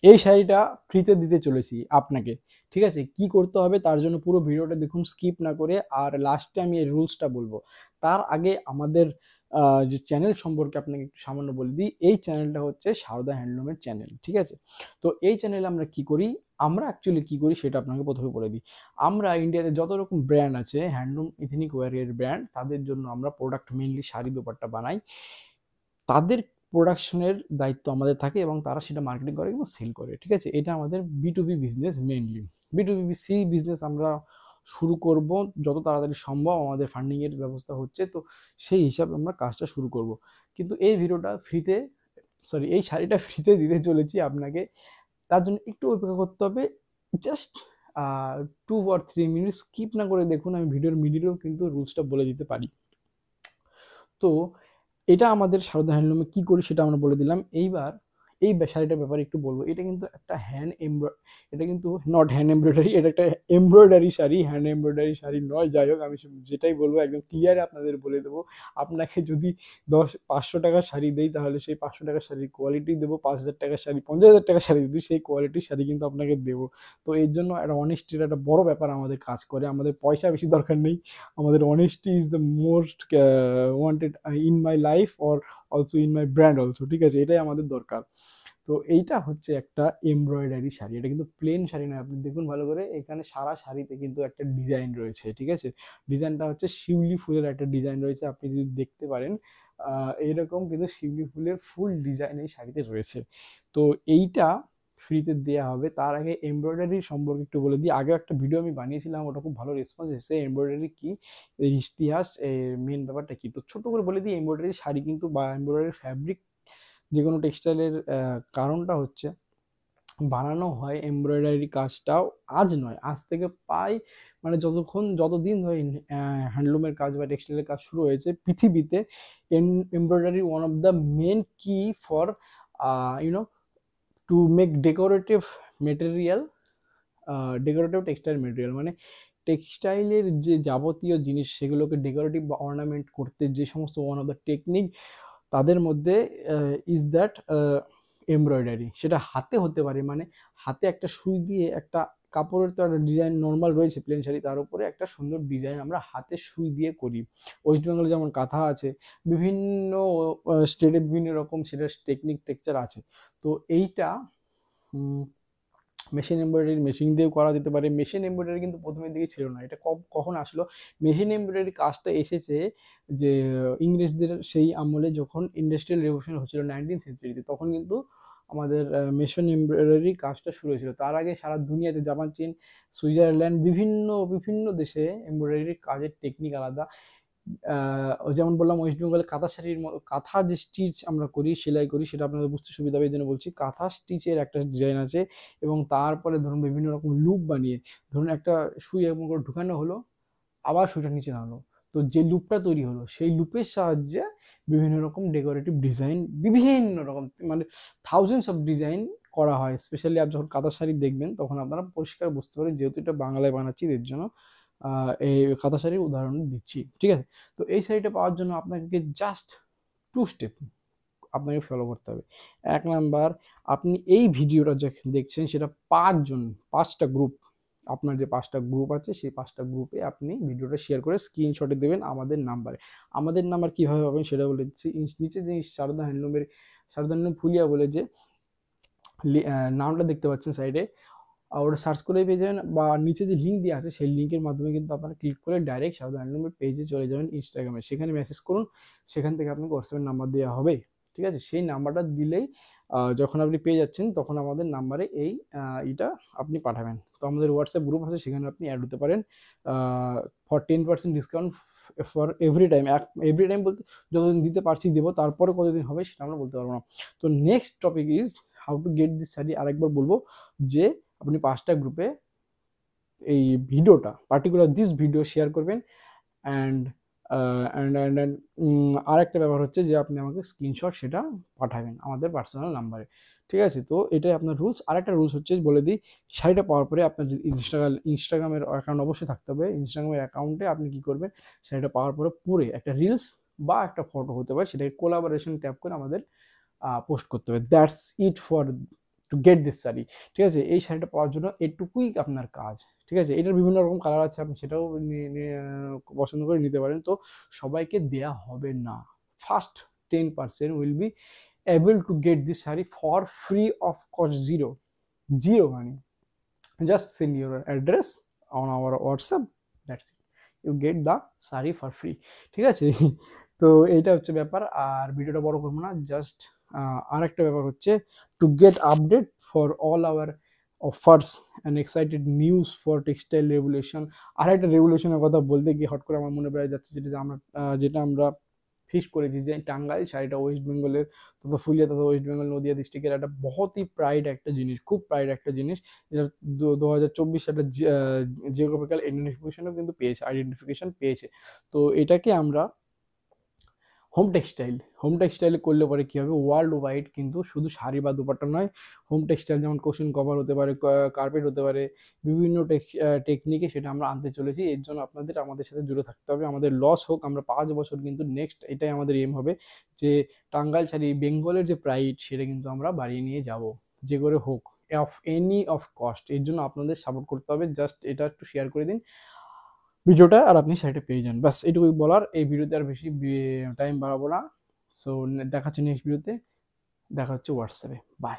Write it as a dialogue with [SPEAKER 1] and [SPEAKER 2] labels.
[SPEAKER 1] এই শাড়িটা ফ্রিতে দিতে চলেছি আপনাকে, ঠিক আছে? কি করতে হবে তার জন্য পুরো ভিডিওটা দেখুন স্কিপ না করে, আর লাস্টে আমি এই রুলসটা বলবো। তার আগে আমাদের যে চ্যানেল সম্পর্কে আপনাকে একটু সামান্য বলে দিই। এই চ্যানেলটা হচ্ছে সারদা হ্যান্ডলুমের চ্যানেল, ঠিক আছে? তো এই চ্যানেলে আমরা কি করি, আমরা অ্যাকচুয়ালি কি করি সেটা আপনাকে প্রথমে বলে দিই। আমরা ইন্ডিয়াতে যত রকম ব্র্যান্ড আছে হ্যান্ডলুম এথনিক ওয়্যারের ব্র্যান্ড, তাদের জন্য আমরা প্রোডাক্ট মেনলি শাড়ি দোপাট্টা বানাই। তাদের প্রোডাকশনের দায়িত্ব আমাদের থাকে এবং তারা সেটা মার্কেটিং করে এবং সেল করে, ঠিক আছে? এটা আমাদের B2B business mainly. B2B business আমরা শুরু করব যত তাড়াতাড়ি সম্ভব, আমাদের ফান্ডিং এর ব্যবস্থা হচ্ছে, তো সেই হিসাবে আমরা কাজটা শুরু করব। কিন্তু এই ভিডিওটা ফ্রিতে, সরি এই শাড়িটা ফ্রিতে দিতে চলেছি আপনাকে, তার জন্য একটু অপেক্ষা করতে হবে। জাস্ট 2 or 3 মিনিট স্কিপ না করে দেখুন, আমি ভিডিওর মিডিলেও কিন্তু রুলসটা বলে দিতে পারি। তো এটা আমাদের সারদা হ্যান্ডলুমে কি করি সেটা আমরা বলে দিলাম। এইবার এই শাড়িটার ব্যাপারে একটু বলবো। এটা কিন্তু একটা এটা কিন্তু নট হ্যান্ড এমব্রয়ডারি, এটা একটা embroidery sari, hand embroidery sari নয়। যাই হোক, আমি যেটাই বলবো একদম ক্লিয়ার আপনাদের বলে দেবো। আপনাকে যদি 500 টাকার শাড়ি দেই, তাহলে সেই 500 টাকার শাড়ির কোয়ালিটি দেবো। 5,000 টাকার শাড়ি, 50,000 টাকার শাড়ি যদি, সেই কোয়ালিটির শাড়ি কিন্তু আপনাকে দেবো। তো এর জন্য একটা অনেস্টির একটা বড় ব্যাপার আমাদের কাজ করে। আমাদের পয়সা বেশি দরকার নেই, আমাদের honesty is the most wanted in my life or also in my brand also, ঠিক আছে? এটাই আমাদের দরকার। তো এইটা হচ্ছে একটা এমব্রয়ডারি শাড়ি, এটা কিন্তু প্লেন শাড়ি নয়। আপনি দেখুন ভালো করে, এখানে সারা শাড়িতে কিন্তু একটা ডিজাইন রয়েছে, ঠিক আছে? ডিজাইনটা হচ্ছে শিউলি ফুলের একটা ডিজাইন রয়েছে, আপনি যদি দেখতে পারেন এইরকম কিন্তু শিউলি ফুলের ফুল ডিজাইন এই শাড়িতে রয়েছে। তো এইটা ফ্রিতে দেওয়া হবে। তার আগে এমব্রয়ডারি সম্পর্কে একটু বলে দিই। আগে একটা ভিডিও আমি বানিয়েছিলাম, ওটা খুব ভালো রেসপন্স এসেছে। এমব্রয়ডারি কি, এর ইতিহাস, এর মেন ব্যাপারটা কি। তো ছোট করে বলে দিই, এমব্রয়ডারি শাড়ি কিন্তু বা এমব্রয়ডারি ফ্যাব্রিক যে কোনো টেক্সটাইলের কারণটা হচ্ছে বানানো হয় এমব্রয়ডারি কাজটাও আজ নয়, আজ থেকে প্রায় মানে যতদিন ধরে হ্যান্ডলুমের কাজ বা টেক্সটাইলের কাজ শুরু হয়েছে পৃথিবীতে, embroidery one of the main key for you know to make decorative material, decorative textile material মানে টেক্সটাইলের যে যাবতীয় জিনিস সেগুলোকে ডেকোরেটিভ বা অর্নামেন্ট করতে যে সমস্ত ওয়ান অফ দ্য টেকনিক, তাদের মধ্যে ইজ দ্যাট এমব্রয়ডারি। সেটা হাতে হতে পারে, মানে হাতে একটা সুই দিয়ে একটা কাপড়ের তো একটা ডিজাইন নর্মাল রয়েছে প্লেন শাড়ি, তার উপরে একটা সুন্দর ডিজাইন আমরা হাতে সুই দিয়ে করি। ওয়েস্ট বেঙ্গলে যেমন কাঁথা আছে, বিভিন্ন স্টেটে বিভিন্ন রকম সেটার টেকনিক টেক্সচার আছে। তো এইটা মেশিন এমব্রয়ডারি মেশিন দিয়েও করা যেতে পারে। মেশিন এমব্রয়ডারি কিন্তু প্রথমের দিকে ছিল না, এটা কখন আসলো? মেশিন এমব্রয়ডারি কাজটা এসেছে যে ইংরেজদের সেই আমলে, যখন ইন্ডাস্ট্রিয়াল রেভলিউশন হচ্ছিল 19th সেঞ্চুরিতে, তখন কিন্তু আমাদের মেশিন এমব্রয়ডারি কাজটা শুরু হয়েছিল। তার আগে সারা দুনিয়াতে জাপান, চীন, সুইজারল্যান্ড, বিভিন্ন বিভিন্ন দেশে এমব্রয়ডারির কাজের টেকনিক আলাদা। যেমন বললাম ওয়েস্ট বেঙ্গলে কাঁথা শাড়ির কাঁথা যে স্টিচ আমরা করি, সেলাই করি, সেটা আপনাদের বুঝতে সুবিধা হবে এই জন্য বলছি। কাঁথা স্টিচের একটা ডিজাইন আছে, এবং তারপরে ধরুন বিভিন্ন রকম লুপ বানিয়ে, ধরুন একটা সুই এরকম করে ঢুকানো হলো, আবার সুইটা নিচে নামানো, তো যে লুপটা তৈরি হলো সেই লুপের সাহায্যে বিভিন্ন রকম ডেকোরেটিভ ডিজাইন, বিভিন্ন রকম মানে থাউজেন্ডস অফ ডিজাইন করা হয়। স্পেশালি আপনি যখন কাঁথা শাড়ি দেখবেন তখন আপনারা পরিষ্কার বুঝতে পারেন, যেহেতু এটা বাংলায় বানাচ্ছি এর জন্য এই কাঁথা শাড়ির উদাহরণ দিচ্ছি, ঠিক আছে? তো এই শাড়িটা পাওয়ার জন্য আপনাকে জাস্ট 2 স্টেপ আপনাকে ফলো করতে হবে। 1 নাম্বার, আপনি এই ভিডিওটা যে দেখছেন সেটা 5 জন, 5টা গ্রুপ, আপনার যে 5টা গ্রুপ আছে সেই 5টা গ্রুপে আপনি ভিডিওটা শেয়ার করে স্ক্রিনশটে দেবেন আমাদের নাম্বারে। আমাদের নাম্বার কীভাবে পাবেন সেটা বলে দিচ্ছি। নিচে যে সারদা হ্যান্ডলুমের, সারদা হ্যান্ডলুম ফুলিয়া বলে যে নামটা দেখতে পাচ্ছেন সাইডে, ওটা সার্চ করে পেয়ে যাবেন, বা নিচে যে লিঙ্ক দেওয়া আছে সেই লিঙ্কের মাধ্যমে কিন্তু আপনারা ক্লিক করে ডাইরেক্ট সারদা হ্যান্ডলুমের পেজে চলে যাবেন ইনস্টাগ্রামে, সেখানে মেসেজ করুন, সেখান থেকে আপনাকে হোয়াটসঅ্যাপের নাম্বার দেওয়া হবে, ঠিক আছে? সেই নাম্বারটা দিলেই যখন আপনি পেয়ে যাচ্ছেন তখন আমাদের নাম্বারে এই এটা আপনি পাঠাবেন। তো আমাদের হোয়াটসঅ্যাপ গ্রুপ আছে, সেখানে আপনি অ্যাড হতে পারেন for 10% discount for every time. Every time বলতে যতদিন দিতে পারছি দেবো, তারপরে কতদিন হবে সেটা আমরা বলতে পারবো না। তো next topic is how to get this sari. আরেকবার বলবো যে আপনি 5টা গ্রুপে এই ভিডিওটা, পার্টিকুলার দিস ভিডিও শেয়ার করবেন। অ্যান্ড আর একটা ব্যাপার হচ্ছে যে আপনি আমাকে স্ক্রিনশট সেটা পাঠাবেন আমাদের পার্সোনাল নাম্বারে, ঠিক আছে? তো এটাই আপনার রুলস। আরেকটা রুলস হচ্ছে বলে দিই, শাড়িটা পাওয়ার পরে আপনার যে ইনস্টাগ্রামের অ্যাকাউন্ট অবশ্যই থাকতে হবে। ইনস্টাগ্রামের অ্যাকাউন্টে আপনি কি করবেন, শাড়িটা পাওয়ার পরে পরে একটা রিলস বা একটা ফটো হতে পারে, সেটাকে কোলাবোরেশন ট্যাপ করে আমাদের পোস্ট করতে হবে। That's it for to get this sari. ঠিক আছে, এই শাড়িটা পাওয়ার জন্য এটুকুই আপনার কাজ। ঠিক আছে, এটার বিভিন্ন রকম কালার আছে, আপনি সেটাও পছন্দ করে নিতে পারেন। তো সবাইকে দেয়া হবে না, first 10% will be able to get this sari for free of cost, zero money. Just send your address on our WhatsApp, that's it, you get the sari for free। ঠিক আছে তো এইটা হচ্ছে ব্যাপার, আর ভিডিওটা বড় করবো না, জাস্ট আর একটা ব্যাপার হচ্ছে to get update for all our offers and excited news for textile revolution. আর একটা রেভুলেশনের কথা বলতে গিয়ে হট করে আমার মনে পড়ে যাচ্ছে, যেটা আমরা ফিক্স করেছি যে টাঙ্গাইল শাড়িটা ওয়েস্ট বেঙ্গলের তথা ফুলিয়া তথা ওয়েস্ট বেঙ্গল নদিয়া ডিস্ট্রিক্টের একটা বহুতই প্রাইড একটা জিনিস, খুব প্রাইড একটা জিনিস, যেটা 2024 সালে জিওগ্রাফিক্যাল আইডেন্টিফিকেশনও কিন্তু আইডেন্টিফিকেশন পেয়েছে। তো এটাকে আমরা হোম টেক্সটাইল করলে পরে কী হবে, ওয়ার্ল্ড ওয়াইড কিন্তু শুধু শাড়ি বা দুপাট্টা নয়, হোম টেক্সটাইল যেমন কুশন কভার হতে পারে, কার্পেট হতে পারে, বিভিন্ন টেকনিকে সেটা আমরা আনতে চলেছি। এর জন্য আপনাদের আমাদের সাথে জুড়ে থাকতে হবে, আমাদের লস হোক, আমরা 5 বছর কিন্তু নেক্সট এটাই আমাদের এম হবে যে টাঙ্গাইল শাড়ি বেঙ্গলের যে প্রাইড সেটা কিন্তু আমরা বাড়িয়ে নিয়ে যাব, যে করে হোক, অফ কস্ট। এর জন্য আপনাদের সাপোর্ট করতে হবে, জাস্ট এটা একটু শেয়ার করে দিন ভিডিওটা, আর আপনি শাড়িটা পেয়ে যান। ব্যাস এটুকুই বলার, এই ভিডিওতে আর বেশি টাইম বাড়াবো না। সো দেখা হচ্ছে নেক্সট ভিডিওতে, দেখা হচ্ছে হোয়াটসঅ্যাপে, বাই।